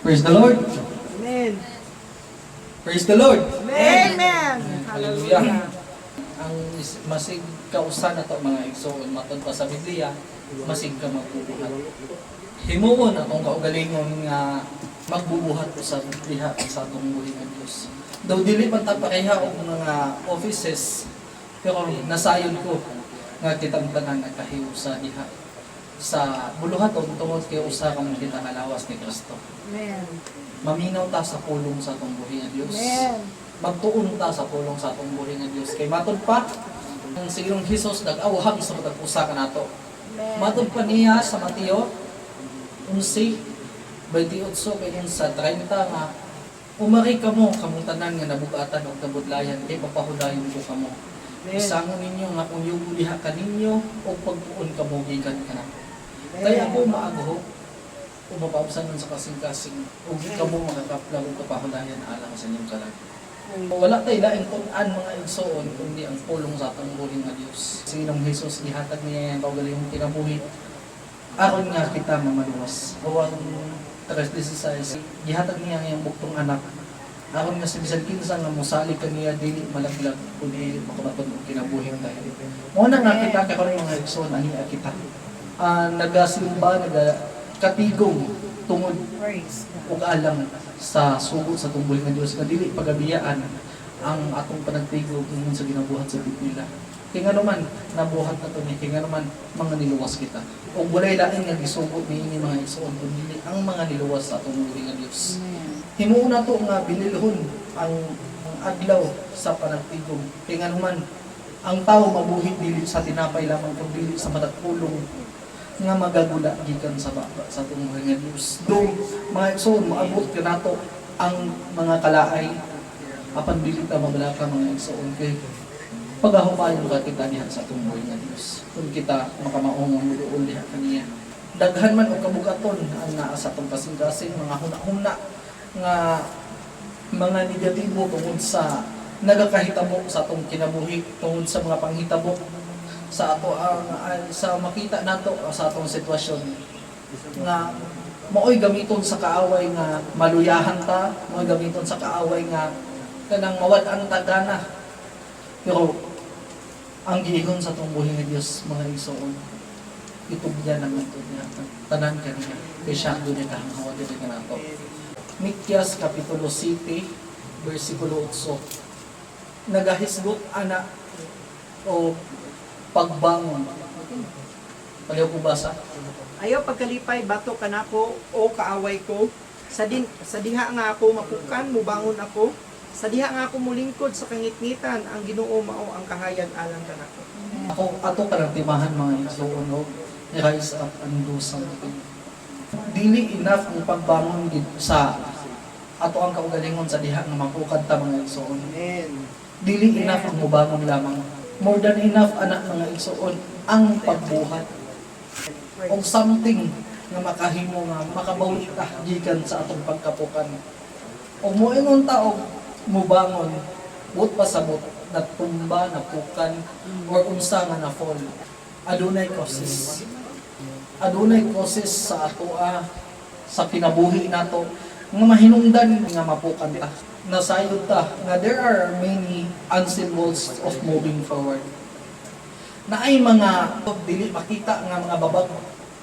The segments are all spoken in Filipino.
Praise the Lord. Amen. Praise the Lord. Amen. Hallelujah. Ang masig kausan na to mga igsoon matod pa sa Biblia, masig ka magbubuhat. Himuon atong kaugalingon nga magbubuhat sa diha sa atong buhi nga Dios. Daw dili man ta pareha og mga offices, pero nasayon ko nga kitang tanan nagkahiw sa diha sa buluhaton tungod kay usa ka man kita kalawas ni Kristo. Amen. Maminaw ta sa pulong sa atong buhi nga Dios. Amen. Magtuon ta sa pulong sa atong buhi nga Dios. Kay matod pa ang sigurong Hesus nag-awhag sa matag usa kanato. Matod pa niya sa Mateo 11:28 kay sa 30 nga umari kamo kamong tanan nga nabugatan og nabudlayan kay papahudayon ko kamo. Isangon ninyo nga kung yugo diha kaninyo o pagpuon kamo gikan kanato. Kaya ako maagho umapabsan sa kasing-kasing ug kamo makakapla og kapahudayan alang sa inyong kalag. Wala tayo laing tunan mga igsoon kundi ang pulong sa atong buhi nga Dios. Sinong Hesus gihatag niya ang kaugalingong kinabuhi aron nga kita mamaluwas. Huwag 3:16 gihatag niya ang buktong anak aron nga sa bisan kinsa nga mosalig kaniya dili malaglag kundi makabaton og kinabuhi tayo. Mo na nga kita karon mga igsoon ani kita. Nagasimba katigong tungod Praise God. ug alang sa sugo sa tungkol nga Dios nga dili pagabiyaan ang atong panagtigog ingon sa ginabuhat sa Biblia. Kay nga naman nabuhat na to ni kay nga naman mga niluwas kita. Ug walay lain nga gisugot niini mga igsoon kundi ang mga niluwas sa atong buhi nga Dios. Himuon na to nga binilhon ang adlaw sa panagtigog. Kay nga naman ang tao mabuhi dili sa tinapay lamang kundi sa matagpulong nga magagula gikan sa baba sa atong buhi nga Dios. Do mga igsoon moabot kanato ang mga kalaay apan dili ta mabalaka mga igsoon kay pagahumayon ka kita diha sa atong buhi nga Dios. Kung kita makamaong muduol diha kaniya. Daghan man og kabugaton ang naa sa atong kasing-kasing mga huna-huna nga mga negatibo tungod sa nagakahitabo sa atong kinabuhi tungod sa mga panghitabo sa ato sa makita nato sa atong sitwasyon nga maoy gamiton sa kaaway nga maluyahan ta, maoy gamiton sa kaaway nga kanang mawad-an ta gana. Pero ang giingon sa atong buhi nga Dios mga igsoon itugyan ang ato niya tanan kaniya kay siya do ni kahanghawa dito kanato. Mikyas kapitulo 7 bersikulo 8 nagahisgot ana o pagbangon. Paliw ko basa. Ayaw pagkalipay bato kanako o kaaway ko. Sa diha nga ako mapukan, mubangon ako. Sa diha nga ako mulingkod sa kangitngitan, ang Ginoo mao ang kahayag alang kanako. Ako ato karantimahan mga igsoon no. Rise up and do something. Dili enough ang pagbangon sa ato ang kaugalingon sa diha nga mapukad ta mga igsoon. Amen. Dili enough ang mubangon lamang. More than enough anak mga igsoon ang pagbuhat o something nga makahimo nga makabawi ta gikan sa atong pagkapukan. O moingon ta og mubangon but pasabot natumba napukan or unsa nga na fall. Adunay causes. Adunay causes sa atoa sa kinabuhi nato nga mahinungdan nga mapukan ta. Nasayod ta nga there are many unseen walls of moving forward. Na ay mga dili makita nga mga babag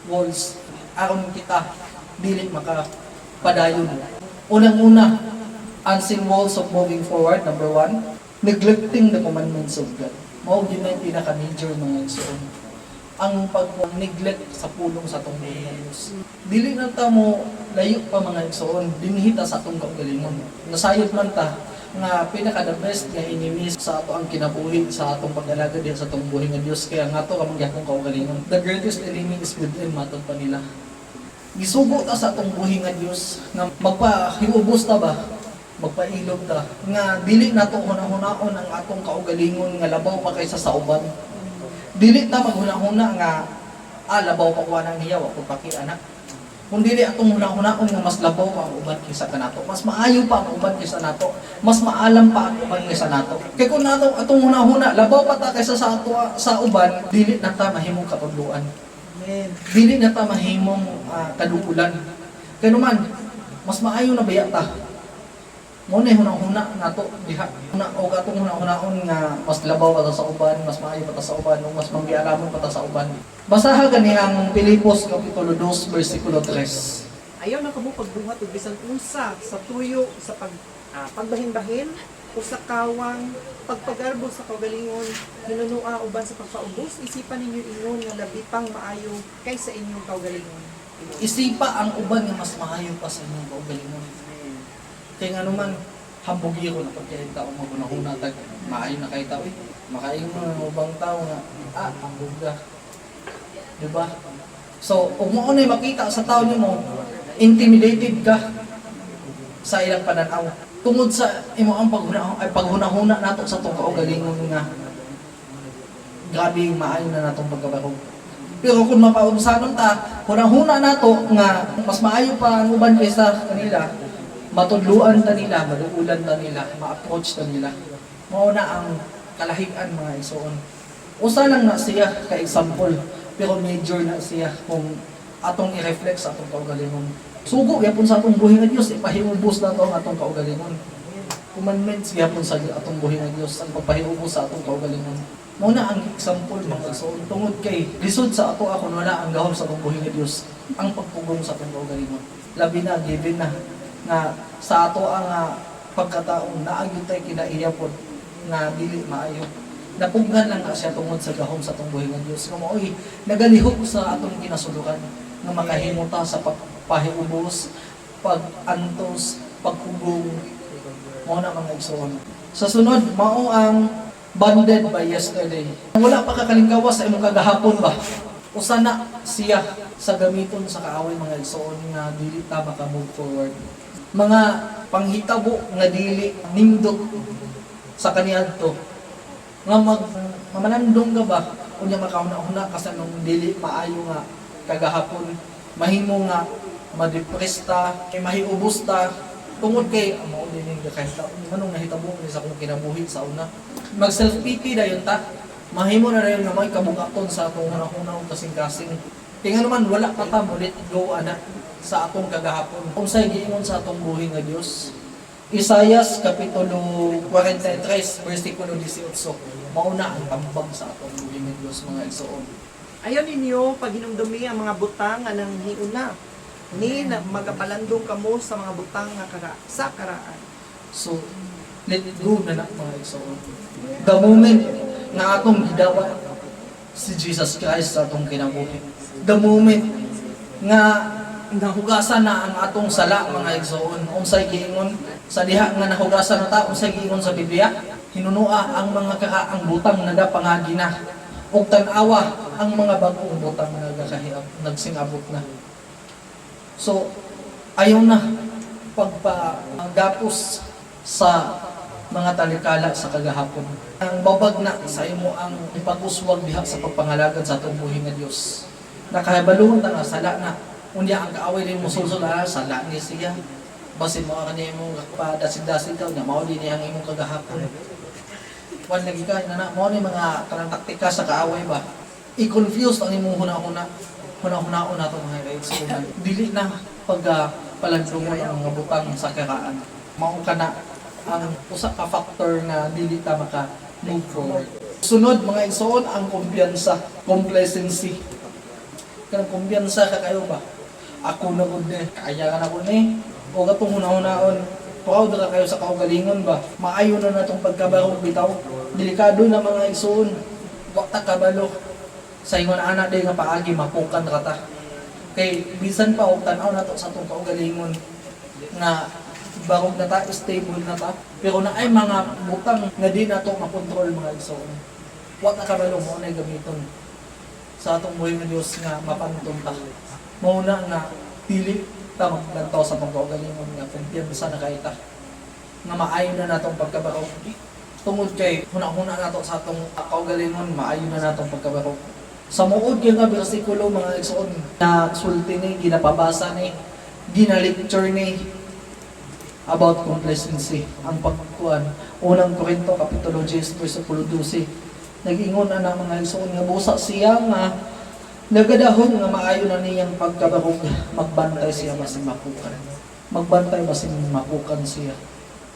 walls aron kita dili makapadayon. Unang-una, unseen walls of moving forward, number 1, neglecting the commandments of God. Mao gyud ang pinaka-major mga igsoon. Ang pag-neglect sa pulong sa atong Diyos. Dili na ta mo layo pa mga igsoon, dinhita sa atong kaugalingon. Nasayod man ta nga pinaka the best nga enemy sa ato ang kinabuhi sa atong pag-alaga diha sa atong buhi nga Dios kaya nga to kamong gyapon kaugalingon. The greatest enemy is within matod pa nila. Gisugo ta sa atong buhi nga Dios nga magpahiubos ta ba? Magpailog ta nga dili nato hunahunahon ang atong kaugalingon nga labaw pa kaysa sa uban. Dili ta maghuna-huna nga labaw pa kuha ng hiyaw ako paki anak. Kung dili atong hunahunahon nga mas labaw pa ang uban kaysa kanato, mas maayo pa ang uban kaysa nato, mas maalam pa ang uban kaysa nato. Kay kung nato atong hunahuna labaw pa ta kaysa sa ato sa uban, dili na ta mahimong katudloan. Amen. Dili na ta mahimong kaduulan. Kaya naman mas maayo na baya ta. Mo na hunang-huna nato diha. Una o katong hunang-hunaon nga mas labaw pa ta sa uban, mas maayo pa ta sa uban, ug mas manggialamon pa ta sa uban. Basaha gani ang Filipos kapitulo 2 bersikulo 3. Ayaw na kamo pagbuhat og bisan unsa sa tuyo sa pagbahin-bahin o sa kawang pagpagarbo sa kaugalingon hinunua uban sa pagpaubos isipan ninyo ingon nga labi pang maayo kaysa inyong kaugalingon. Isipa ang uban nga mas maayo pa sa inyong kaugalingon. Kaya nga naman, hambugi ko na pagkain tao magunahuna tag maayo na kay tao. Makaingon ng ubang tao nga, hambog ka. Diba? So, kung mo na makita sa tao mo, intimidated ka sa ilang pananaw. Tungod sa imo ang paghunahuna nato sa itong kaugalingon nga grabe maayo na natong pagkabarog. Pero kung mapausanon ta, hunahuna nato nga mas maayo pa ang uban kaysa kanila, matudluan ta nila, maduulan ta nila, ma-approach ta nila. Mao na ang kalahian mga igsoon. Usa lang na siya ka example, pero major na siya kung atong i-reflect sa atong kaugalingon. Sugo gyapon sa atong buhi nga Dios, ipahiubos na to ang atong kaugalingon. Commandments gyapon sa atong buhi nga Dios ang pagpahiubos sa atong kaugalingon. Mao na ang example mga igsoon tungod kay lisod sa ato ako wala ang gahom sa atong buhi nga Dios, ang pagpugong sa atong kaugalingon. Labi na given na nga sa ato ang pagkataon naagyon tay kinaiyapon nga dili maayo. Napugnan lang ka siya tungod sa gahom sa atong buhi nga Dios. Nga maoy nagalihok sa atong kinasulukan nga makahimo ta sa pagpahiubos, pag-antos, pagpugong. Mao na mga igsoon. Sa sunod mao ang bonded by yesterday. Wala pa kakalinggawas sa imong kagahapon ba? Usa na siya sa gamiton sa kaaway mga igsoon nga dili ta maka-move forward. Mga panghitabo nga dili nindot sa kaniadto nga mamanandong ka ba unya makauna-una kasi nung dili maayo nga kagahapon mahimo nga madepresta kay mahiubos ta tungod kay mao din nga kahit anong nahitabo ni sa akong kinabuhi sa una mag self pity dayon ta mahimo na dayon nga may kabugaton sa atong una-una kasing-kasing kaya nga naman wala pa ta mo let go ana sa atong kagahapon. Kung sa giingon sa atong buhi nga Dios, Isaias kapitulo 43 bersikulo 18. Mauna ang tambag sa atong buhi nga Dios mga igsoon. Ayaw ninyo paghinumdumi ang mga butang nga nang hiuna ni magapalandong kamo sa mga butang nga sa karaan. So, let go na mga igsoon. The moment na atong gidawat si Jesus Christ sa atong kinabuhi. The moment nga nahugasan na ang atong sala mga igsoon. Unsay giingon sa diha nga nahugasan na ta unsay giingon sa Biblia? Hinunua ang mga karaang butang nagapangagi na. Ug tan-awa ang mga bag-ong butang nagakahiab nagsingabot na. So ayaw na pagpagapos sa mga talikala sa kagahapon. Ang babag na sa imo ang ipag-uswag diha sa pagpangalagad sa atong buhi nga Dios. Nakahibaluhon ta nga sala na unya ang kaaway din mo sulsul sala ni siya. Basin mo kani mo padasid-dasid ka nya mao din ang imong kagahapon. Wan lagi ka na mao ni mga kanang taktika sa kaaway ba. I-confuse ang imong hunahuna-hunaon nato mga kaibigan. Dili na pagpalandungon ang mga butang sa karaan. Mao kana ang usa ka factor na dili ta maka move forward. Sunod mga igsoon ang kumpiyansa, complacency. Kanang kumpiyansa ka kayo ba? Ako na gud ni, kaya ka na gud ni. O gatong hunahunahon, proud ra kayo sa kaugalingon ba? Maayo na natong pagkabarog bitaw. Delikado na mga igsoon. Wa ta kabalo. Sa ingon ana day nga paagi mapukan ra ta. Kay bisan pa og tan-aw nato sa atong kaugalingon nga barog na ta, stable na ta. Pero na ay mga butang nga di nato makontrol mga igsoon. Wa ta kabalo mo na gamiton sa atong buhay nga Dios nga mapantong ta. Mao na nga dili ta maglantaw sa pagkaugalingon nga kumpiyansa na kay ta. Nga maayo na natong pagkabarog. Tungod kay hunahuna nato sa atong kaugalingon, maayo na natong pagkabarog. Sa muod nga bersikulo mga igsoon na sulti ni ginapabasa ni gina-lecture ni about complacency ang pagkuan. Unang Korinto kapitulo 10 bersikulo 12. Nag-ingon na mga igsoon nga busa siya nga nagadahon nga maayo na niyang pagkabarog magbantay siya basin mapukan. magbantay basin mabukan siya.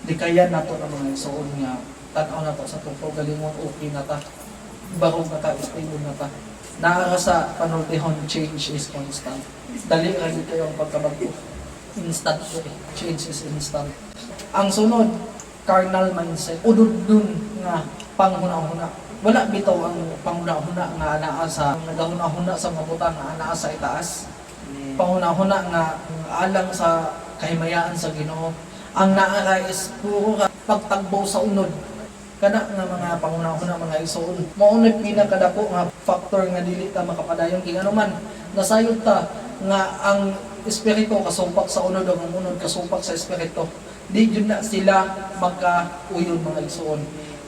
Di kaya nato ang mga igsoon nga tanaw nato sa tungkol galingon okay na ta. Barong na ta, stable na ta. Naara sa panultihon, change is constant. Dali ra gyud kayo ang pagkabago. Instant po eh. Change is instant. Ang sunod, carnal mindset. Udod dun nga panghuna-huna. Wala bitaw ang panghuna-huna nga anaa sa nagahuna-huna sa mga butang nga anaa sa itaas. Panghuna-huna nga alang sa kahimayaan sa Ginoo. Ang naara is puro pagtagbaw sa unod. Kana nga mga panghuna-huna mga igsoon. Maunay pinakadako nga factor nga dili ta makapadayon king ano man. Nasayod ta nga ang espiritu kasumpak sa unod ang unod kasumpak sa espiritu. Di yun na sila magka-uyon mga igsoon.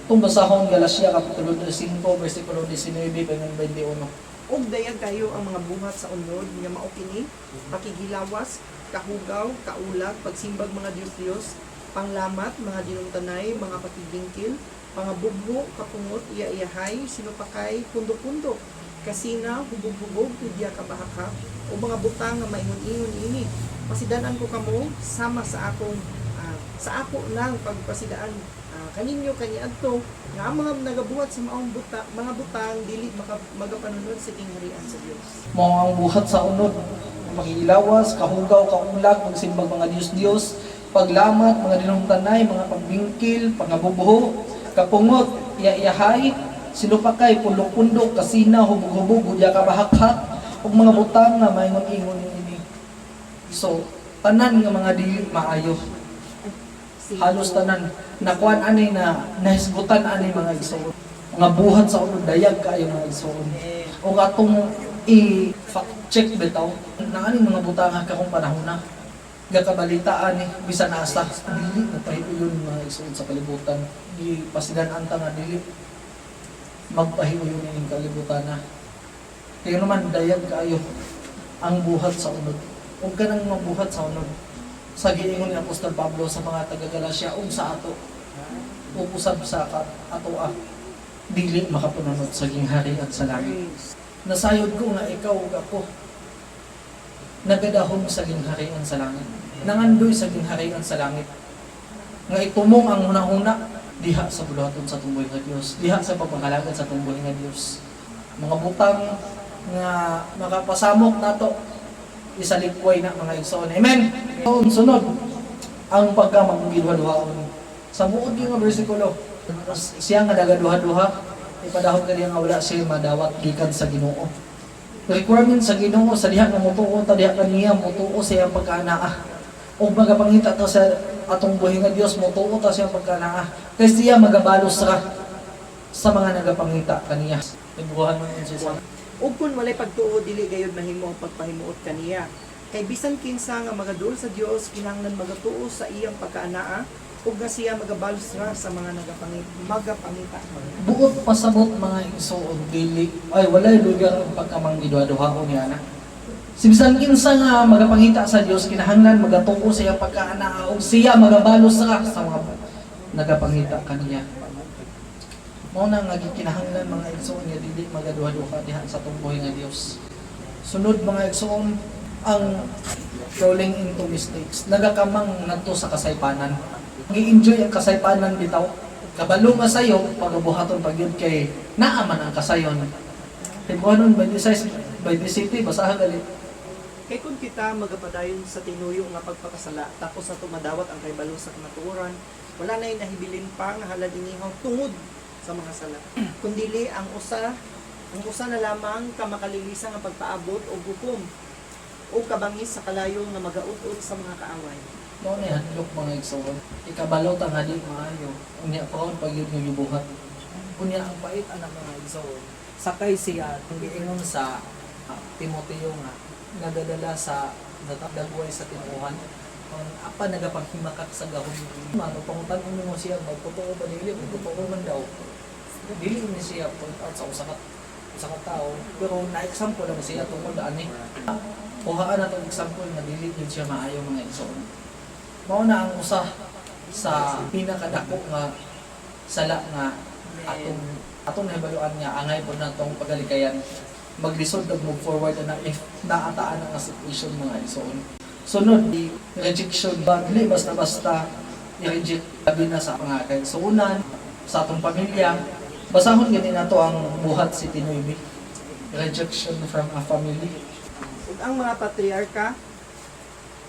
Itong basahon Galacia Kapitulo 5, versikulo 19, hanggang 21. Og dayag kayo ang mga buhat sa unod nga mao kini pakigilawas, kahugaw, kaulag, pagsimbag mga Diyos-Diyos, panglamat, mga dinungtanay, mga pakigingkil, pangabugbo, kapungot, iya-iyahay, sinupakay, pundo-pundo, kasina, hubog-hubog, tudya kabahakap, o mga butang nga maingon-ingon ini. Pasidanan ko kamo sama sa akong sa ako lang pagpasidaan kaninyo kaniadto nga ang mga nagabuhat sa maong mga butang dili magapanunod sa kingharian sa Dios. Mao ang buhat sa unod, magilawas, kahugaw, kaulag, magsimbag mga Diyos-Diyos, paglamat, mga dinungtanay, mga pagbingkil, pangabubuho, kapungot, iya-iyahay, sinupakay, pundok-pundok, kasina, hubog-hubog, gudya kabahakhat, ug mga butang nga maingon-ingon ini. So, tanan nga mga dili maayo. Halos tanan nakuan ani na nahisgutan ani mga igsoon. Mga buhat sa unod dayag kaayo mga igsoon. O atong i-fact check bitaw na ani mga butang kakong panahon na gakabalita ani bisan asa dili na pahiuyon mga igsoon sa kalibutan. Di pasidan-an ta nga dili magpahiuyon ning kalibutan na. Kaya naman dayag kaayo ang buhat sa unod. Huwag ka nang mabuhat sa unod. Sa giingon ni Apostol Pablo sa mga taga-Galacia ug sa ato ug usab sa ato dili makapununod sa gingharian sa langit. Nasayod ko nga ikaw ug ako nagadahom sa gingharian sa langit. Nangandoy sa gingharian sa langit. Nga itumong ang hunahuna diha sa buluhaton sa tumboy nga Dios, diha sa pagpangalagan sa tumboy nga Dios. Mga butang nga makapasamok nato isalikway na mga igsoon. Amen. Sunod ang pagkamanggiduha-duhaon. Sa buod yung bersikulo, siya nga nagaduha-duha, ipadahon kaniya nga wala siya madawat gikan sa Ginoo. Requirement sa Ginoo sa diha nga mutuo ta diha kaniya mutuo sa iyang pagkaanaa. Og magapangita ta sa atong buhi nga Dios mutuo ta sa iyang pagkaanaa. Kay siya magabalos ra sa mga nagapangita kaniya. Ibuhan man siya. Ug kun walay pagtuo dili gayud mahimo ang pagpahimuot kaniya. Kay bisan kinsa nga magadul sa Dios kinahanglan magatuo sa iyang pagkaanaa ug nga siya magabalos ra sa mga magapangita. Buot pasabot mga igsoon dili ay walay lugar ang pagkamanggiduha-duhaon niya na. Si bisan kinsa nga magapangita sa Dios kinahanglan magatuo sa iyang pagkaanaa ug siya magabalos ra sa mga nagapangita kaniya. Mao na nga gikinahanglan mga igsoon nga dili magaduha-duha diha sa tumboy nga Dios. Sunod mga igsoon ang falling into mistakes. Nagakamang nadto sa kasaypanan. Gi-enjoy ang kasaypanan bitaw. Kabalo nga sayo pagabuhaton pagyud kay naa man ang kasayon. Tibuhanon 26 by the city basahan gali. Kay kung kita magapadayon sa tinuyo nga pagpakasala tapos sa tumadawat ang kaybalo sa kamatuoran, wala na nahibilin pa nga halad inihaw tungod sa mga sala. Kundili ang usa na lamang ka makalilisa nga pagpaabot o hukom o kabangis sa kalayo nga magaut-ut sa mga kaaway. Mao ni hadlok mga igsoon. Ikabalo ta nga di maayo. Unya paon pagyud nga gibuhat. Unya ang pait anak mga igsoon. Sakay siya giingon sa Timoteo nga nagadala sa dagway sa tinuhan. Apa nagapaghimakak sa gahon. Mano pangutan mo siya magtotoo ba dili magtotoo man daw. Dili ni siya point out sa usa ka tao pero na-example lang siya tungkol ani. Kuhaan na itong example na dili yun siya maayo mga igsoon. Mao na ang usa sa pinakadako nga sala nga atong nahibaluan nga angay po na itong pagalikayan maglisod ug move forward na if naataan ang situation mga igsoon. Sunod, di rejection. Dili basta-basta i-reject labi na sa mga kaigsuunan, sa atong pamilya. Basahon gani na to ang buhat si Tinoy B. Rejection from a family. Ug ang mga patriarka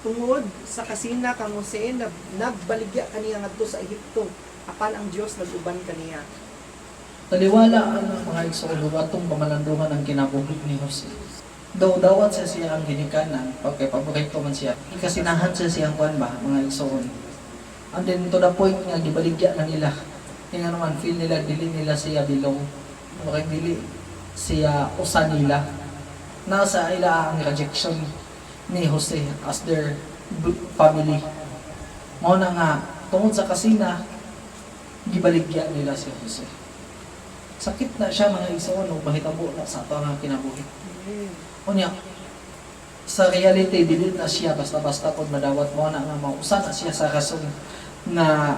tungod sa kasina kang Jose nagbaligya kaniya ngadto sa Ehipto apan ang Dios naguban kaniya. Taliwala ang mga igsuon atong pamalandungan ang kinabuhi ni Jose. Daw dawat siya ang ginikanan, pagkay paborito man siya. Ikasinahan siya ang kuan ba, mga igsuon. And then to the point nga gibaligya na nila. Kaya naman feel nila dili nila siya belong. Okay, dili siya usa nila. Nasa ila ang rejection ni Jose as their family. Mao na nga tungod sa kasina gibaligya nila si Jose. Sakit na siya mga igsoon ug mahitabo na sa ato nga kinabuhi. Unya sa reality dili na siya basta-basta pod madawat mo na nga mausa na siya sa rason na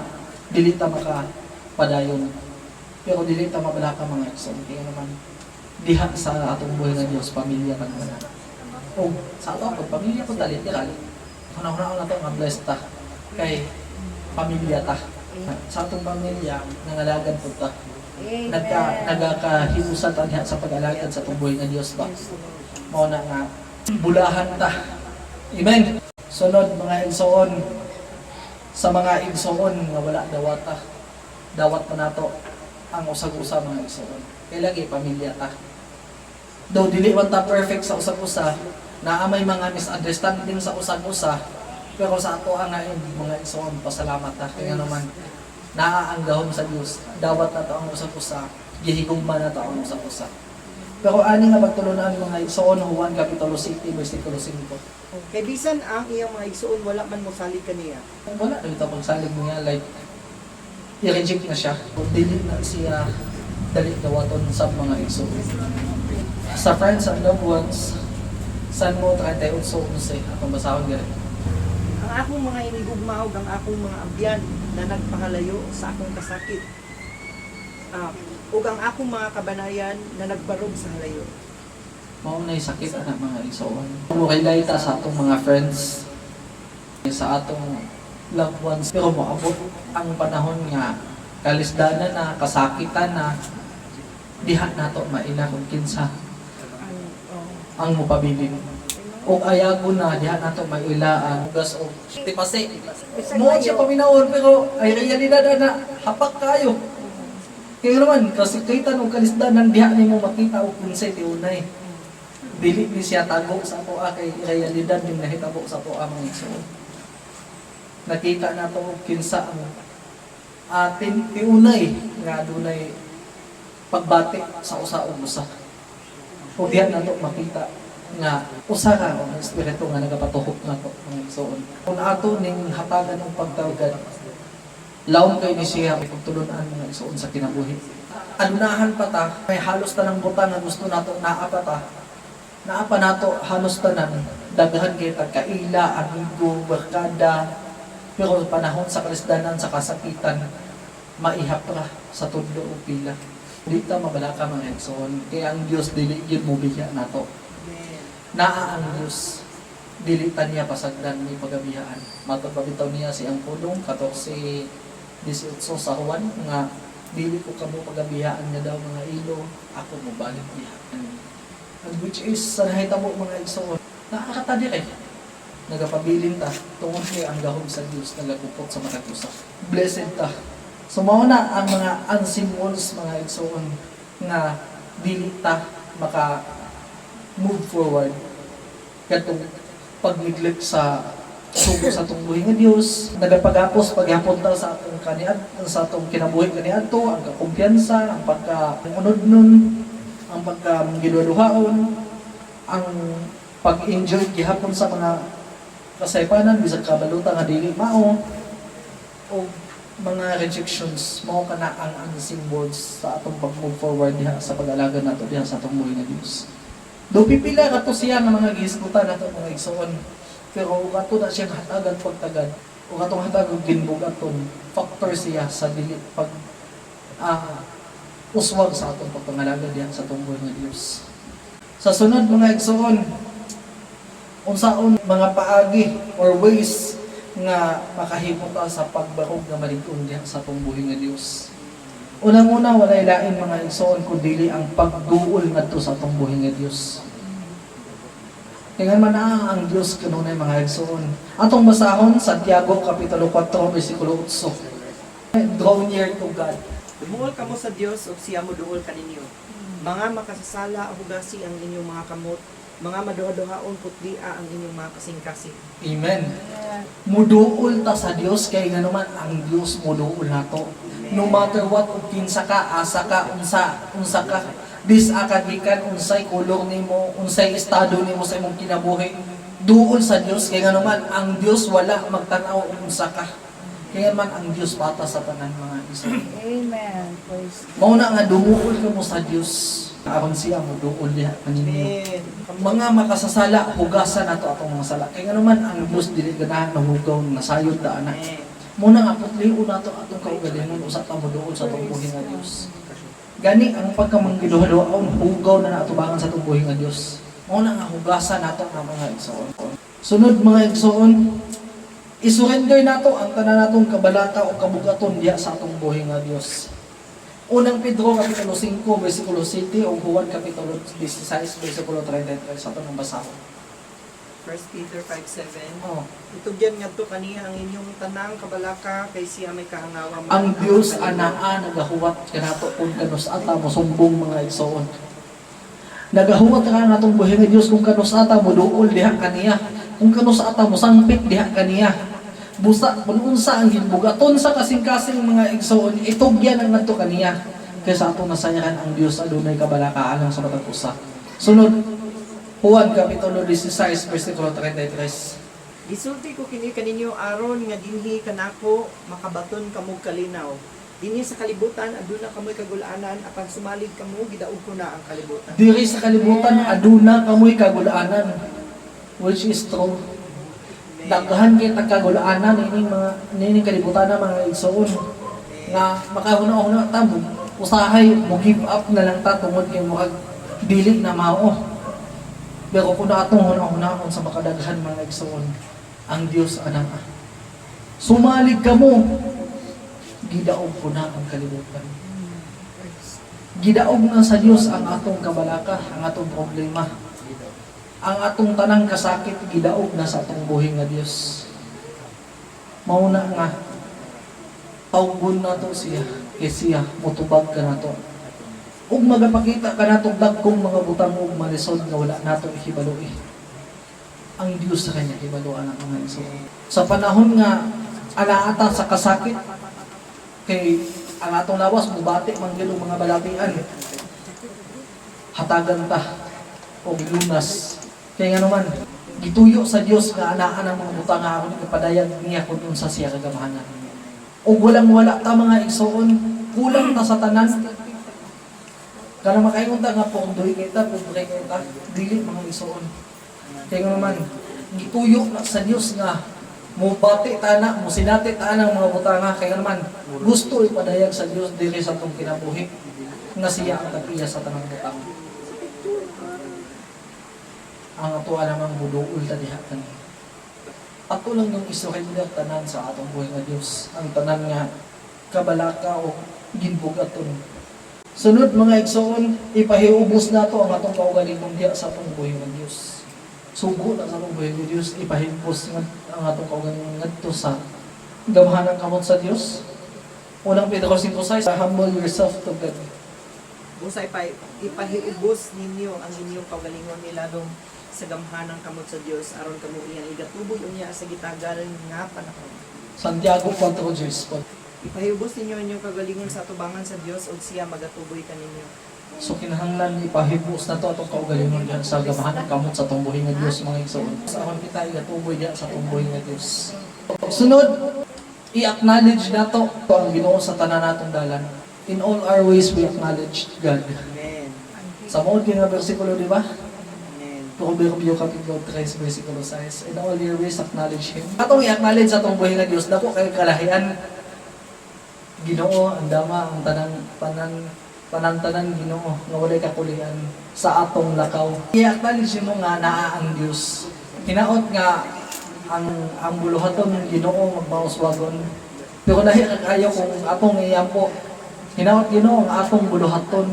dili ta makapadayon. Pero dili ta mabalaka mga igsoon kaya naman diha sa atong buhay nga Dios pamilya man man. O sa ato pod pamilya pod dali tirali. Una-una na to nga blessed ta kay pamilya ta. Sa atong pamilya nangalagan pod ta. Nagakahiusan ta diha sa pag-alagad sa atong buhay nga Dios ba. Mao na nga bulahan ta. Amen. Sunod mga igsoon sa mga igsoon nga wala dawata. Dawat pa nato ang usag-usa mga igsoon. Kay lagi pamilya ta. Though dili man ta perfect sa usag-usa, naamay mga misunderstanding sa usag-usa, pero sa ato ang mga igsoon pasalamat ta kaya naman naaanggahon sa Dios. Dawat na to ang usag-usa, gihigugma na to ang usag-usa. Pero ani nga pagtulunan mga igsoon Juan Kapitulo 7 versikulo 5. Kay bisan ang iyang mga igsoon wala man mo salig kaniya. Wala na ito pang salig niya like i-reject na siya. Dili na siya dali dawaton sa mga igsoon. Sa friends and loved ones, San mo 38:11 atong basahon gani. Ang akong mga inigugma ug ang akong mga abyan na nagpahalayo sa akong kasakit. Ug ang akong mga kabanayan na nagbarog sa halayo. Mao na sakit ana mga igsoon. Mo kay ta sa atong mga friends, sa atong loved ones, pero moabot ang panahon nga kalisdanan na, kasakitan na, diha nato maila kung kinsa ang mupabilin. O ayago na, diha nato mailaan, ugas o tipase. Mo siya paminawon, pero ay realidad na, hapak kayo. Kaya naman, kasi kay tanong kalisdanan, diha ni mo makita o kunsay tiunay. Dili ni siya tago sa ato kay realidad yung nahitabo sa ato mga igsoon. Nakita na to kinsa ang atin tiunay nga dunay pagbati sa usa ug usa. O diha na to makita nga usa ka ang espiritu nga nagapatuhok na to mga igsoon. Kung ato ning hatagan ng pagtawgad, lawom kay ni siya pagtulunan mga igsoon sa kinabuhi. Anunahan pa ta, may halos tanang butang nga gusto nato naapa ta. Naapa nato halos tanan, daghan kay tagkaila, amigo, barkada. Pero panahon sa kalisdanan, sa kasakitan, maihap ra sa tudlo o pila. Dili ta mabalaka mga igsoon, kaya ang Dios dili gyud mo bigya nato. Naa ang Dios dili ta niya pasagdan ni pagabihaan. Matod pabitaw niya si ang pulong 14:18 sa Juan nga dili ko kamo pagabihaan nga daw mga ilo, ako mo balik niya. And which is sa nahitabo mga igsoon, nakakatadi kay nagapabilin ta tungod kay ang gahom sa Dios nagagupot sa matag usa. Blessed ta. So mao na ang mga unseen walls mga igsoon nga dili ta maka move forward katong pag-neglect sa sugo sa atong buhi nga Dios, nagapagapos paghapon ta sa atong sa atong kinabuhi kaniadto, ang kakumpiyansa, ang pagka-unod nun, ang pagka-giduduhaon, ang pag-enjoy gihapon sa mga kasaypanan bisag kabalutan nga dili mao o mga rejections mao kana ang unseen words sa atong pag-move forward diha sa pag-alaga nato diha sa atong buhay nga Dios. Do pipila kato siya nga mga gihisgutan nato mga igsoon. Pero kato na siya hatagan pagtagad o katong hatagan ginbugaton factor siya sa dili pag uswag sa atong pagpangalaga diha sa atong buhay nga Dios. Sa sunod mga igsoon, Unsaon mga paagi or ways nga makahimo ta sa pagbarog nga malig-on diha sa atong buhi nga Dios. Unang-una, walay lain mga igsoon kundi ang pagduol ngadto sa atong buhi nga Dios. Kaya man ang Dios kanunay mga igsoon. Atong basahon Santiago kapitulo 4 bersikulo 8. Draw near to God. Dumuol kamo sa Dios ug siya mo duol kaninyo. Mga makasasala hugasi ang inyong mga kamot, mga maduha-duhaon putlia ang inyong mga kasing-kasing. Amen. Muduol ta sa Dios kay nga naman ang Dios muduol nato. No matter what ug kinsa ka, asa ka, unsa ka, akagikan unsay kulor nimo, unsay estado nimo sa imong kinabuhi, duol sa Dios kay nga naman ang Dios wala magtan-aw unsa ka. Kaya man ang Dios bata sa tanan mga isa. Amen. Praise Mao na nga dumuol ka mo sa Dios aron siya mo duol diha kaninyo. Amen. Mga makasasala hugasan nato atong mga sala. Kaya nga naman ang Dios dili ganahan nahugaw nasayod ta anak. Amen. Muna nga putliun nato atong kaugalingon usa ta mo duol sa atong buhi nga Dios. Gani ang pagkamanggiduha-duhaon hugaw na nato bangan sa atong buhi nga Dios. Mao na nga hugasan nato ang mga igsoon. Sunod mga igsoon, isurrender nato ang tanan natong kabalaka o kabugaton diha sa atong buhi nga Dios. Unang Pedro kapitulo 5 bersikulo 7 o Juan kapitulo 16 bersikulo 33 sa atong basahon. 1 Peter 5:7. Oh. Itugyan ngadto kaniya ang inyong tanang kabalaka kay siya may kahangawa mo. Ang Dios anaa nagahuwat kanato kung kanus ata mo sumbong mga igsoon. Nagahuwat ka natong buhi nga Dios kung kanus ata mo duol diha kaniya. Kung kanus ata mo sangpit diha kaniya. Busa kung unsa ang ginbugaton sa kasing-kasing mga igsoon, itugyan ang ngadto kaniya. Kaysa ato nasayahan ang Dios adunay kabalaka alang sa matag usa. Sunod, Juan kapitulo 16 bersikulo 33. Gisulti ko kini kaninyo aron nga dinhi kanako makabaton kamo kalinaw. Dinhi sa kalibutan aduna kamoy kagulanan apan sumalig kamo gidaog ko na ang kalibutan. Diri sa kalibutan aduna kamoy kagulaanan, which is true. Daghan kita kagulaanan ining kalibutan na mga igsoon nga makahuna-una ta mo usahay mo give up na lang ta tungod kay mo dili na mao. Pero kung atong hunahunahon sa makadaghan mga igsoon, ang Dios anak. Sumalig ka mo, gidaog ko na ang kalibutan. Gidaog na sa Dios ang atong kabalaka, ang atong problema. Ang atong tanang kasakit, gidaog na sa atong buhi nga Dios. Mauna nga, tawgon na to siya, siya, mutubag ka na to. Ug magapakita ka natong dagkong mga butang ug malisod nga wala nato ihibalo. Ang Dios sa kanya hibaluan ang mga igsoon. Sa panahon nga anaata sa kasakit kay ang atong lawas mubati man gyud mga balatian. Hatagan ta o lunas. Kay nga naman gituyo sa Dios nga anaan ang mga butang nga aron ipadayag niya kun unsa siya kagamahanan. Ug walang wala ta mga igsoon, kulang ta sa tanan. Kana makaingon ta nga pondoy kita, pobre kita, dili mga igsoon. Kaya nga naman, gituyo na sa Dios nga mubati ta na, musinati ta ang mga butanga. Kaya naman, gusto ipadayag sa Dios dili sa atong kinabuhi nga siya ang tapiya sa tanang butang. Ang ato namang buduol ta diha kani. Ato lang yung isurrender tanan sa atong buhay nga Dios, ang tanan nga kabalaka o ginbugaton. Sunod mga igsoon, ipahiubos nato ang atong kaugalingon diha sa atong buhay nga Dios. Sugo na sa atong buhay nga Dios, ipahibos nga ang atong kaugalingon ngadto sa gamhanan kamot sa Dios. Unang Pedro 5:6, humble yourself to God. Busa ipahiubos ninyo ang inyong kaugalingon niladong sa gamhanan kamot sa Dios aron kamo iyang igatuboy unya sa gitagal nga panahon. Santiago 4:10. Ipahiubos ninyo inyong kagalingon sa tubangan sa Dios ug siya magatuboy kaninyo. So kinahanglan ipahibos na to atong kaugalingon diha sa gamhanan kamot sa atong buhay nga Dios mga igsoon. Sa aron kita igatuboy diha sa atong buhay nga Dios. Sunod, i-acknowledge nato ang Ginoo sa tanan natong dalan. In all our ways we acknowledge God. Amen. Sa mao nga bersikulo di ba? Amen. Proverbio kapitulo 3 bersikulo 6. In all your ways acknowledge Him. Atong i-acknowledge sa atong buhay nga Dios dako kay kalahian. Ginoo ang dama ang tanan Ginoo nga walay kakulian sa atong lakaw. I-acknowledge mo nga naa ang Dios. hinaot nga ang buluhaton ng Ginoo magmauswagon. Pero dahil ayaw kung atong iyampo, hinaot Ginoo ang atong buluhaton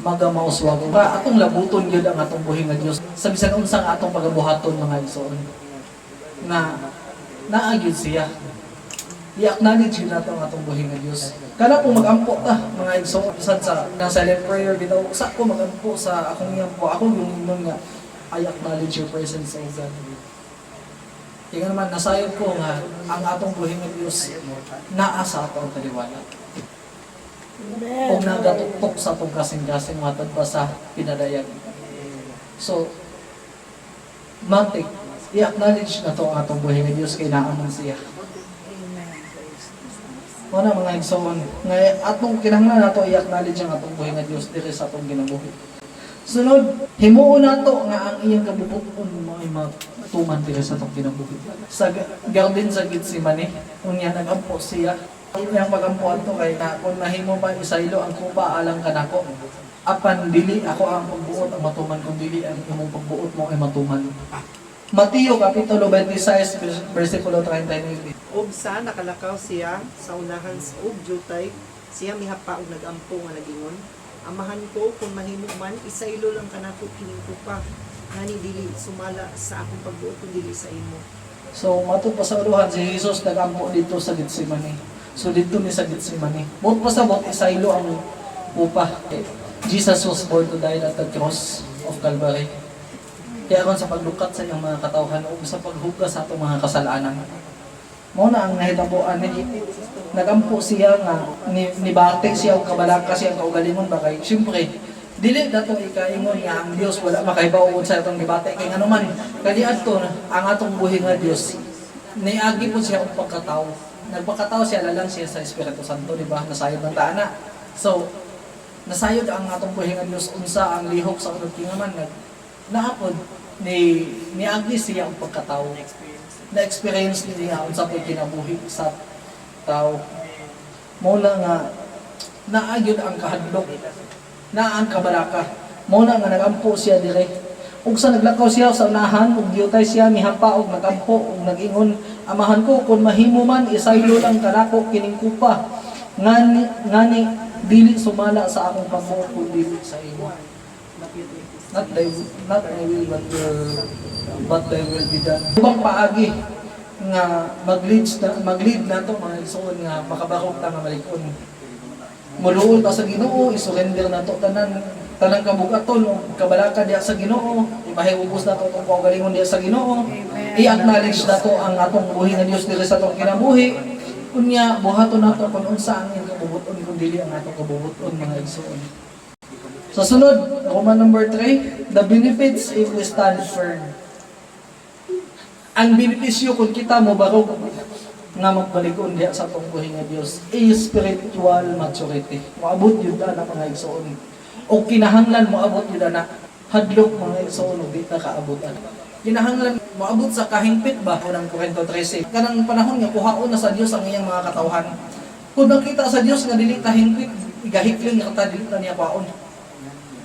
magamauswagon. Para atong labuton gyud ang atong buhi nga Dios. Sa bisan unsang atong pagabuhaton mga igsoon. Na naagid siya. I-acknowledge yun nato ang atong buhi nga Dios. Kana po magampo ta mga igsoon sad sa nang silent prayer bitaw sa ko magampo sa akong iyampo. Ako yung inon nga I acknowledge your presence, O God. Kaya naman, nasayod ko nga ang atong buhay ng Diyos naa sa atong kaliwala. O nagatutok sa atong kasing-kasing matad pa sa pinadayag. So, matik, i-acknowledge na to ang atong buhay ng Diyos kay naaman siya. Una mga igsoon, nga atong kinahanglan nato i-acknowledge ang atong buhay ng Diyos diri sa atong ginabuhi. Sunod, himuon nato nga ang iyang kabubuton mo ay matuman diri sa atong kinabuhi. Sa garden sa Gitsemane, unya nagampo siya. Iyang magampuan to kay na kung mahimo pa isaylo ang kupa alang kanako. Apan dili ako ang pagbuot ang matuman kung dili ang imong pagbuot mo ay matuman. Mateo kapitulo 26 bersikulo 39. Og sa nakalakaw siya sa unahan sa og jutay, siya mihapa og nagampo nga nagingon, amahan ko kung mahimo man isaylo lang kanako kining kupa ngani dili sumala sa akong pagbuot kun dili sa imo. So matod pa sa uluhan si Jesus nagampo dito sa Gitsemane. So dito ni sa Gitsemane. Bot pa sa bot isaylo ang upa. Jesus was born to die at the cross of Calvary. Kaya aron sa paglukat sa iyang mga katawhan o sa paghugas sa atong mga kasalanan. Mao na ang nahitabuan ni nagampo siya nga nibate siya og kabalaka siya ang kaugalingon ba kay syempre dili dato ikaingon nga ang Dios wala makahibawon sa atong gibate kay ngano man kadi adto ang atong buhi nga Dios niagi po siya og pagkatawo. Nagpakatawo siya lalang siya sa Espiritu Santo, di ba? Nasayod ng taana. So, nasayod ang atong buhi nga Dios unsa ang lihok sa unod kingaman naapod niagi siya ang pagkatawo. Na-experience niya unsa po kinabuhi sa tao. Muna nga naayod ang kahadlok, na ang kabalaka. Muna nga nagampo siya dire. Ug sa naglakaw siya sa unahan, ug giyutay siya mihapa og nagampo ug nagingon, amahan ko kung mahimo man isaylo lang kanako kining kupa. Ngani dili sumala sa akong pagbuot kun dili sa imo. Not my will but thy will be done. Ibang paagi nga mag-lead na to mga igsoon nga makabakog ta nga malig-on. Muluod pa sa Ginoo, isurrender na to tanang kabugaton o kabalaka diya sa Ginoo, ipahiubos na to tong kaugalingon diya sa Ginoo. I-acknowledge na to ang atong buhi nga Dios diri sa atong kinabuhi. Unya buhaton nato kun unsa ang iyang kabubuton kun dili ang atong kabubuton mga igsoon. Sa sunod, Roman number 3, the benefits if we stand firm. Ang benepisyo kung kita mo barog nga magbalig-on diha sa atong buhi nga Dios is spiritual maturity. Moabot yun na mga igsoon. O kinahanglan moabot yun na hadlok mga igsoon o di na kaabutan. Kinahanglan moabot sa kahingpit ba unang Korinto 13. Kanang panahon nga kuhaon na sa Dios ang iyang mga katawhan. Kung nakita sa Dios nga dili ta hingpit, igahikling nga ta dili ta niya kwaon.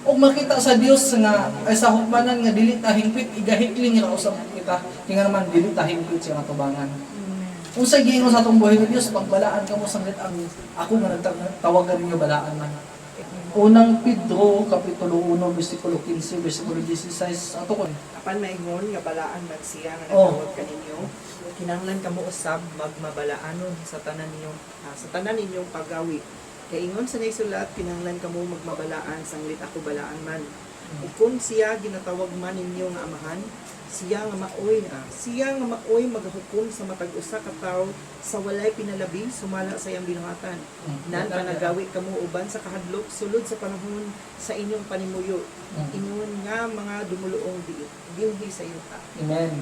O makita sa Dios nga ay sa hukmanan nga dili ta hingpit, igahikling nga usab kita. Tinga naman dili ta hingpit siya nga tubangan. Kung sa giingon sa atong buhay ng Dios, pagbalaan ka mo sanglit ang ako nga nagtawagan ninyo balaan man. Unang Pedro kapitulo 1 bersikulo 15 bersikulo 16 ato kon. Apan maingon nga balaan man siya nga natawag kaninyo, kinahanglan kamo usab magmabalaanon sa tanan ninyong paggawi. Kay ingon sa naisulat, kinahanglan kamo magmabalaan sanglit ako balaan man. Ug kung siya ginatawag man ninyo nga amahan, siya nga maoy maghukom sa matag usa ka tawo sa walay pinalabi sumala sa iyang binuhatan. Nan panagawi kamo uban sa kahadlok sulod sa panahon sa inyong panimuyo. Ingon nga mga dumuluong diuhi sa yuta. Amen.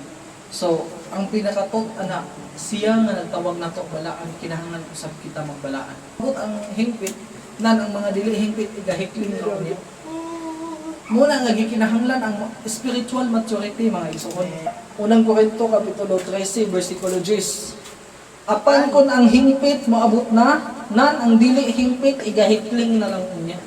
So, ang pinakatot anak, siya nga nagtawag nato balaan, kinahanglan usab kita magbalaan. But ang hingpit, nan ang mga dili hingpit igahikling na ulit. Muna nga gikinahanglan ang spiritual maturity mga igsoon. Unang Korinto kapitulo 13 bersikulo 10. Apan kon ang hingpit moabot na, nan ang dili hingpit igahikling na lang unya.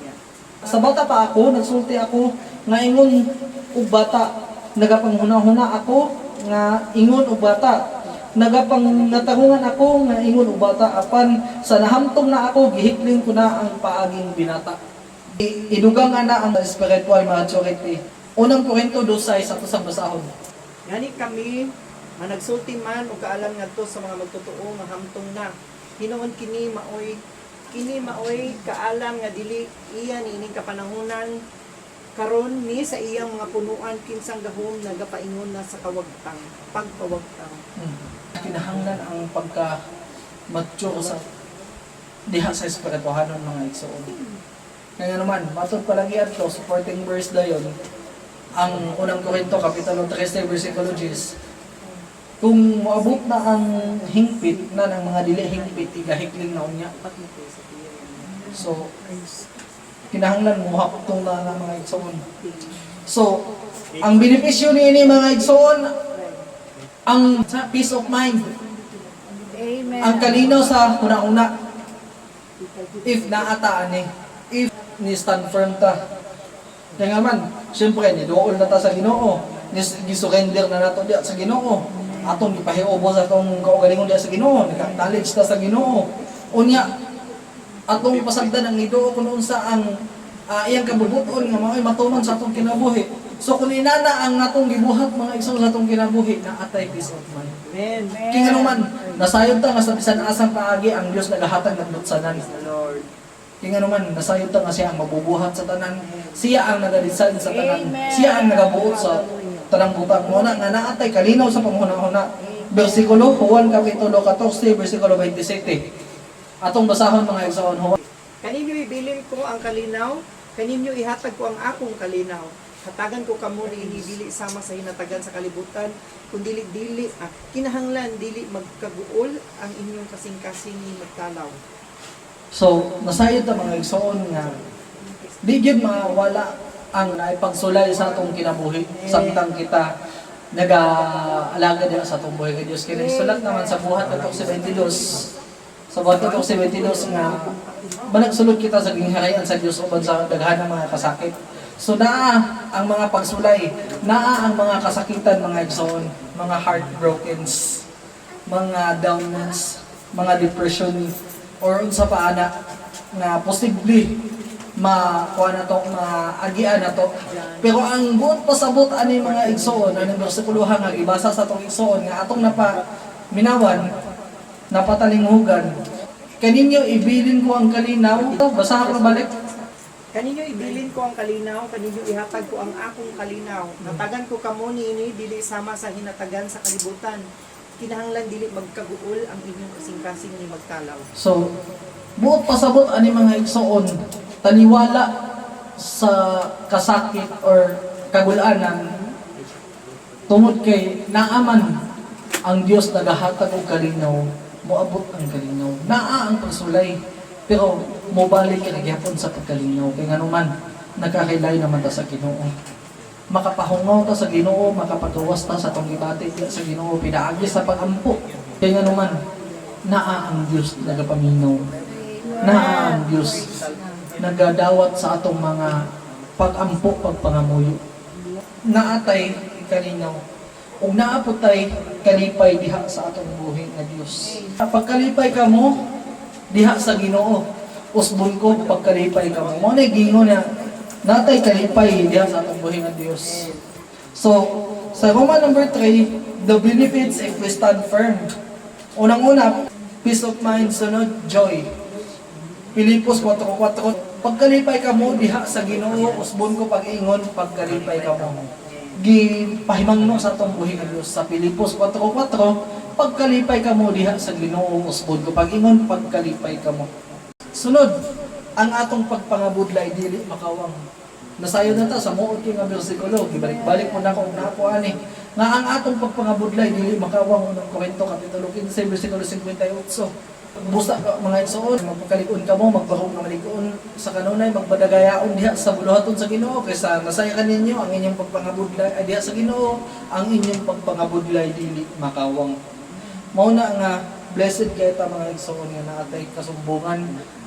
Sa bata pa ako, nagsulti ako nga ingon og bata, nagapanghuna-huna ako nga ingon og bata. Nagapang natangungan ako nga ingon og bata apan sa nahamtong na ako gihikling ko na ang paaging binata. Idugang ana ang spiritual maturity. Unang Korinto 2:6 sa tusang basahon. Gani kami nga nagsulti man o kaalam ngadto sa mga magtotoo nga hamtong na. Hinuon kini maoy kaalam nga dili iya niining kapanahunan karon ni sa iyang mga punuan kinsang gahom nagapaingon na sa pagkawagtang. Kinahanglan ang pagka-mature sa diha sa espirituhanon mga igsoon. Kaya naman, matod palagi ato, supporting verse dayon, ang unang Korinto, Kapitulo 13, versikulo 10, kung maabot na ang hingpit na ng mga dili hingpit, igahikling na unya. So, kinahanglan mo haptong na ng mga igsoon. So, ang benepisyo ni mga igsoon, ang peace of mind, Amen. ang kalinaw sa una-una, if naataan if ni stand firm ta. Kaya nga man, siyempre, nidool na ta sa Ginoo, gisurrender na nato diya sa Ginoo, atong ipahiubo sa atong kaugalingon diya sa Ginoo, nag-acknowledge ta sa Ginoo. Unya, atong pasagdan ang Ginoo kung unsa ang iyang kabubuton nga mao'y matuman sa atong kinabuhi. So kung inana ang atong gibuhat mga igsoon sa atong kinabuhi, na atay peace of mind. Amen. Kaya naman, nasayod ta nga sa bisan asang paagi ang Dios nagahatag ng lutsanan. Lord. Kaya naman, nasayod ta nga siya ang mabubuhat sa tanan. Siya ang nagadisan sa tanan. Amen. Siya ang nagabuot sa tanang butang mo na nga naatay kalinaw sa panghuna-huna. Versikulo 1 Kapitulo 14 versikulo 27. Atong basahon mga igsoon. Kaninyo ibilin ko ang kalinaw, kaninyo ihatag ko ang akong kalinaw. Hatagan ko kamo ni dili sama sa hinatagan sa kalibutan, kung dili kinahanglan dili magkaguol ang inyong kasing-kasing ni magtalaw. So, nasayod ta mga igsoon nga di gyud mawala ang naipagsulay sa atong kinabuhi samtang kita nag-aalaga diha sa atong buhay kay Dios. Kaya sulat naman sa buhat natong 72 sa buhat natong 72 nga managsulod kita sa gingharayan sa Dios uban sa daghan ng mga kasakit. So naa ang mga pagsulay, naa ang mga kasakitan mga igsoon, mga heartbrokens, mga downness, mga depression, or unsa pa ana nga posible makuha na to, maagian na to. Pero ang buot pasabot ani mga igsoon, anong bersikulohan nga ibasa sa atong igsoon nga atong minawan, napatalinghugan. Kaninyo ibilin ko ang kalinaw. Basahan ko balik. Kaninyo ibilin ko ang kalinaw, kaninyo ihatag ko ang akong kalinaw. Natagan ko kamo niini dili sama sa hinatagan sa kalibutan. Kinahanglan dili magkaguol ang inyong kasing-kasing ni magtalaw. So, buot pasabot ani mga igsoon, taniwala sa kasakit or kagulanan tungod kay naaman ang Dios nagahatag og kalinaw, moabot ang kalinaw. Naa ang pagsulay, pero mobalik ka nagyapon sa pagkalinaw. Kaya nga naman, nagkakilay naman ta sa Ginoo. Makapahungaw ta sa Ginoo, makapagawas ta sa atong gibati sa Ginoo, pinaagi sa pagampo. Kaya nga naman, naa ang Dios nagapaminaw. Naa ang Dios nagadawat sa atong mga pagampo, pagpangamuyo. Naatay kalinaw. Kung naapot tay kalipay diha sa atong buhi nga Dios. Pagkalipay ka mo diha sa Ginoo, usbon ko pagkalipay ka mo. Mo na gingon na natay kalipay diha sa atong buhi nga Dios. So, sa Roman number 3, the benefits if we stand firm. Unang-una, peace of mind, sunod, joy. Pilipos 4:4, pagkalipay ka mo diha sa Ginoo, usbon ko pag-ingon pagkalipay ka mo. Gipahimangno sa atong buhi nga Dios sa Pilipos 4:4, pagkalipay ka mo diha sa Ginoo, usbon ko pag-ingon pagkalipay ka mo. Sunod, ang atong pagpangabudlay dili makawang. Nasayod na ta sa muot nga bersikulo, gibalik-balik mo na ko ani nga ang atong pagpangabudlay dili makawang. Unang Korinto Kapitulo 15 bersikulo 58. Busa ka mga igsoon, magpakalig-on ka mo, magbarog na malig-on sa kanunay, magbadagayaon diha sa buluhaton sa Ginoo, kaysa nasaya ka ninyo ang inyong pagpangabudlay ay diha sa Ginoo, ang inyong pagpangabudlay dili makawang. Mao na nga blessed kay ta mga igsoon nga naatay kasumbungan,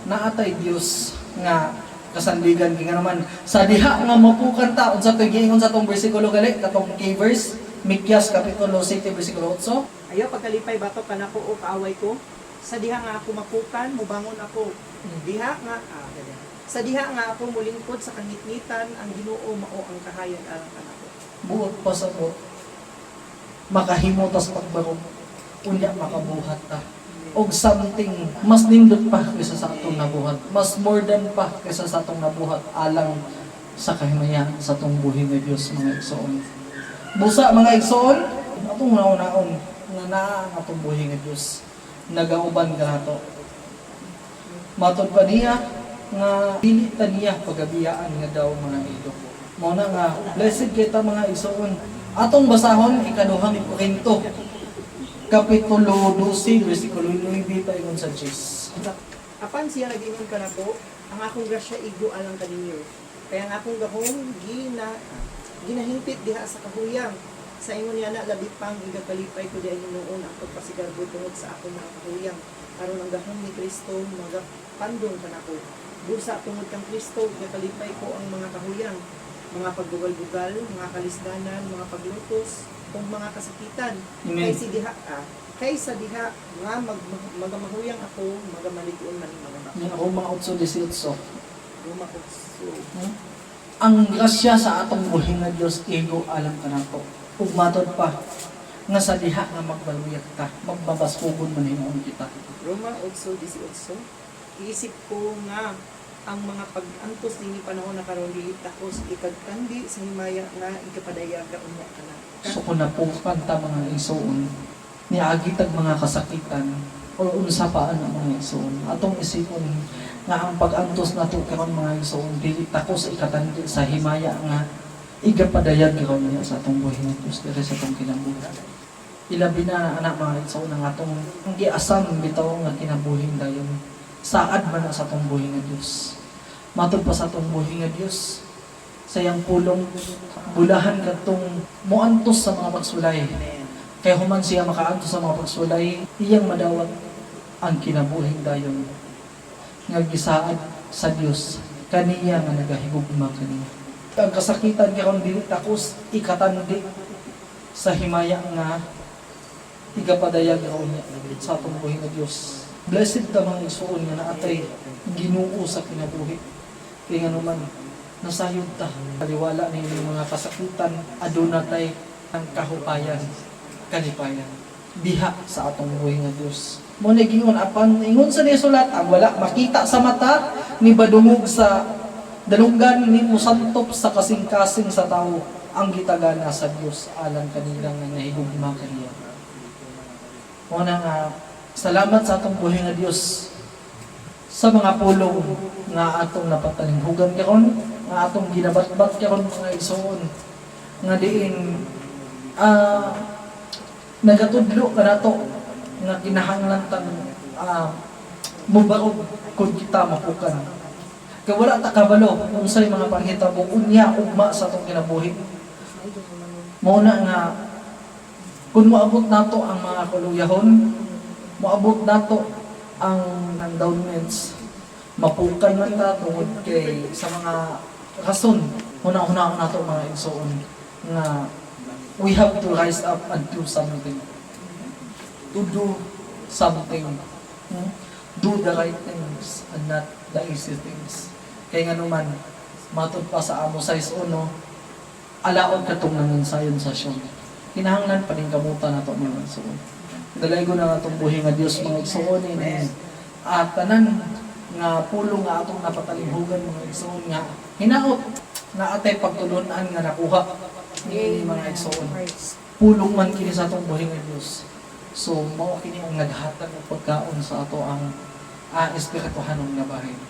naatay Dios nga kasandigan. Kaya naman sa diha nga mapukan ta unsa toy giingon sa tong bersikulo gali katong kay verse Mikyas Kapitulo 7, versikulo 8. Ayaw pagkalipay batok kanako o kaaway ko. Sa diha nga ako mapukan, mubangon ako. Diha nga, ganyan. Sa diha nga ako mulingkod sa kangitngitan, ang Ginoo mao ang kahayan alang kanako. Buot pa sa to, makahimo tas pagbarog, unya makabuhat ta. Og something, mas nindot pa kaysa sa atong nabuhat. Mas more than pa kaysa sa atong nabuhat alang sa kahimayan sa atong buhi nga Dios mga igsoon. Busa mga igsoon, atong naon nga naa ang atong buhi nga Dios. Nagauban ka nato. Matod pa niya nga dili ta niya pagabiyaan nga daw mga ido. Mao na nga blessed kita mga igsoon. Atong basahon ikaduhang Korinto Kapitulo 12, versikulo 9 paingon sa 10. Apan siya nagingon kanako, ang akong grasya igo alang kaninyo. Kaya ang akong gahong ginahimpit diha sa kahuyang. Sa ingon niya na labi pang igakalipay ko diay noon ang pagpasigarbo tungod sa akong mga kahuyang. Aron ang gahong ni Kristo magapandong kanako. Bursa tungod kang Kristo igakalipay ko ang mga kahuyang, mga pagbugal-bugal, mga kalisdanan, mga paglutos, o mga kasakitan. Amen. Kaysa diha nga magamahuyang ako, magamaligon man mga Yan ako mga 8:18. Rumakotso. Ang grasya sa atong buhi nga Dios ego alam ka nato. Ug matod pa nga sa diha nga magbaluyag ta, magbabaskugon man hinuon kita. Roma 8:18. Iisip ko nga ang mga pag-antos nini panahon na karon dili takos ikagkandi sa himaya nga ikapadayaga unya kana. So kung napukan ta mga igsoon, niagitag mga kasakitan o unsa pa ano mga igsoon. Atong isipon nga ang pag-antos nato karon mga igsoon dili takos ikatandi sa himaya nga igapadayag karon niya sa atong buhi nga Dios diri sa atong kinabuhi. Ilabi na anak mga igsoon ang atong giasam bitaw nga kinabuhi dayon. Saad man na sa atong buhi nga Dios. Matod pa sa atong buhi nga Dios. Sayang pulong bulahan kadtong moantos sa mga pagsulay. Kaya human siya makaantos sa mga pagsulay, iyang madawat ang kinabuhing dayon. Nga gisaad sa Dios kaniya nga nagahigugma kaniya. Ang kasakitan karon dili takos ikatandi sa himaya nga igapadayag karon niya sa atong buhi nga Dios. Blessed ta mga igsoon nga naatay Ginoo sa kinabuhi. Kaya nga naman nasayod ta kaliwala ni mga kasakitan aduna tay ang kahupayan kalipayan diha sa atong buhi nga Dios. Mo ni gingon apan ingon sa nisulat ang wala makita sa mata ni badungog sa dalunggan ni musantop sa kasing-kasing sa tao ang gitagana sa Dios alang kanila nga nahigugma kaniya. Mo na nga salamat sa atong buhi nga Dios sa mga pulong nga atong napatalinghugan karon, nga atong ginabatbat karon mga igsoon, nga diin nagatudlo ka nato nga kinahanglan tang mubarog kung kita mapukan. Kaya wala ta kabalo kung sa'y mga panghitabo unya ugma sa atong kinabuhi. Mao na nga kung moabot nato ang mga kaluyahon, moabot nato ang endowments, mapukan man ta tungod kay sa mga rason. Hunang-hunang nato mga igsoon nga we have to rise up and do something. To do something. Do the right things and not the easy things. Kaya nga naman, matod pa sa amo 6:1, alaon katong nanginsayon sa syon. Kinahanglan pa rin kamutan nato mga igsoon. Dalaygo na atong buhi nga Dios mga igsoon at tanan nga pulong nga atong napatalinghugan mga igsoon nga hinaot nga atay pagtulunan nga nakuha ni mga igsoon. Pulong man kini sa atong buhi nga Dios. So mao kini ang naghatag og pagkaon sa ato ang espirituhanong nga bahin.